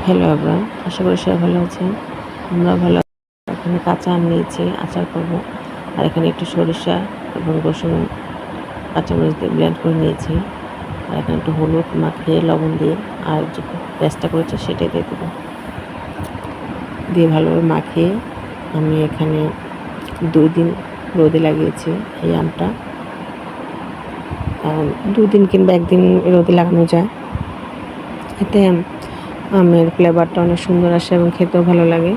Hello everyone, আশা করি সবাই ভালো আছেন। আমরা ভালো আছি। এখানে কাঁচা আম নিয়েছি, আচার করব। আর এখানে একটু সরিষা এবং রসুন কাঁচামরিচ দিয়ে ব্লেন্ড করে নিয়েছি। আর এখানে একটু হলুদ মাখিয়ে লবণ দিয়ে আর যে পেস্টটা করেছি সেটাই দিয়ে দেবো। দিয়ে ভালোভাবে মাখিয়ে আমি এখানে 2 দিন রোদে লাগিয়েছি এই আমটা। 2 দিন কিংবা 1 দিন রোদে লাগানো যায়। এতে আমের ফ্লেভারটা অনেক সুন্দর আসে এবং খেতেও ভালো লাগে।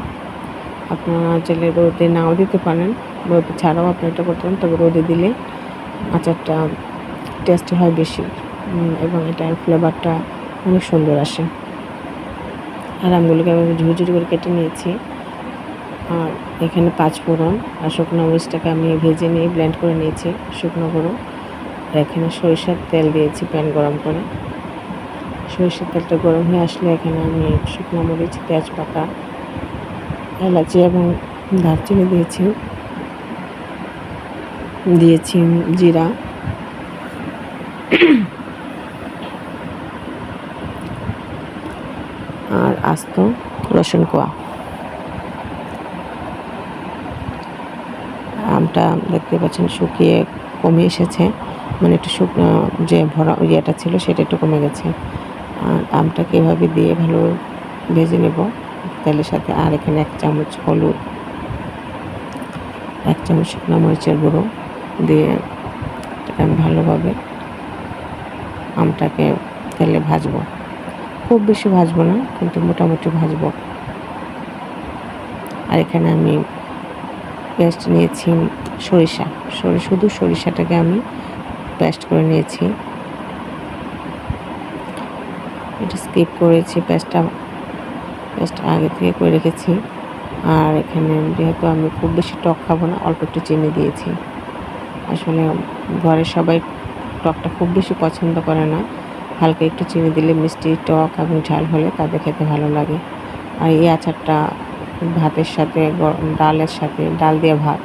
আপনারা চাইলে রোদে নাও দিতে পারেন, রোদে ছাড়াও আপনি এটা করতে পারেন, তবে রোদে দিলে আচারটা টেস্টি হয় বেশি এবং এটার ফ্লেভারটা অনেক সুন্দর আসে। আর আমগুলোকে আমি ঝুরঝুরি করে কেটে নিয়েছি। আর এখানে 5 ফোড়ন আর শুকনো মরিচটাকে আমি ভেজে নিয়ে ব্লেন্ড করে নিয়েছি শুকনো গুঁড়ো। আর এখানে সরিষার তেল দিয়েছি প্যান গরম করে। সরিষার তেলটা গরম হয়ে আসলে এখানে আমি শুকনো মরিচ, তেজপাতা, এলাচি এবং দারচিনি দিয়েছি জিরা আর আস্ত রসুন কোয়া। আমটা দেখতে পাচ্ছেন শুকিয়ে কমে এসেছে, মানে একটু শুকনো যে ভরা ইয়েটা ছিল সেটা একটু কমে গেছে। আর আমটাকে এভাবে দিয়ে ভালো ভেজে নেব তেলের সাথে। আর এখানে 1 চামচ হলুদ, 1 চামচ শুকনো মরিচের গুঁড়ো দিয়ে আমি ভালোভাবে আমটাকে তেলে ভাজবো। খুব বেশি ভাজবো না, কিন্তু মোটামুটি ভাজবো। আর এখানে আমি পেস্ট নিয়েছি শুধু সরিষাটাকে আমি পেস্ট করে নিয়েছি। এটা স্কিপ করেছি, পেস্ট আগে থেকে করে রেখেছি। আর এখানে যেহেতু আমি খুব বেশি টক খাবো না, অল্প একটু চিনি দিয়েছি। আসলে ঘরের সবাই টকটা খুব বেশি পছন্দ করে না, হালকা একটু চিনি দিলে মিষ্টি, টক এবং ঝাল হলে তাদের খেতে ভালো লাগে। আর এই আচারটা ভাতের সাথে, ডালের সাথে, ডাল দিয়ে ভাত,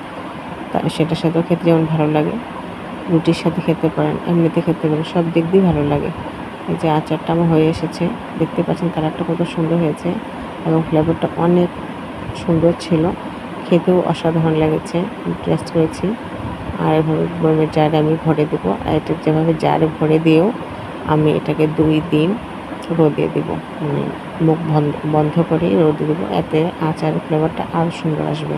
সেটার সাথেও খেতে যেমন ভালো লাগে, রুটির সাথে খেতে পারেন, এমনিতে খেতে পারেন, সব দিক দিয়ে ভালো লাগে। এই যে আচারটা আমার হয়ে এসেছে, দেখতে পাচ্ছেন কালারটা কত সুন্দর হয়েছে এবং ফ্লেভারটা অনেক সুন্দর ছিল, খেতেও অসাধারণ লেগেছে। টেস্ট করেছি। আর এভাবে বয়মের জারে আমি ভরে দেবো। আর এটা যেভাবে জারে ভরে দিয়েও আমি এটাকে 2 দিন রোদে দেবো, মানে মুখ বন্ধ করে রোদে দেবো। এতে আচারের ফ্লেভারটা আরও সুন্দর আসবে।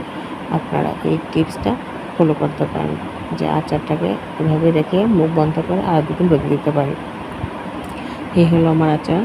আপনারা এই টিপসটা ফলো করতে পারেন, যে আচারটাকে এভাবে রেখে মুখ বন্ধ করে আর 2 দিন রোদে দিতে পারেন। এই হলো আমার আচার।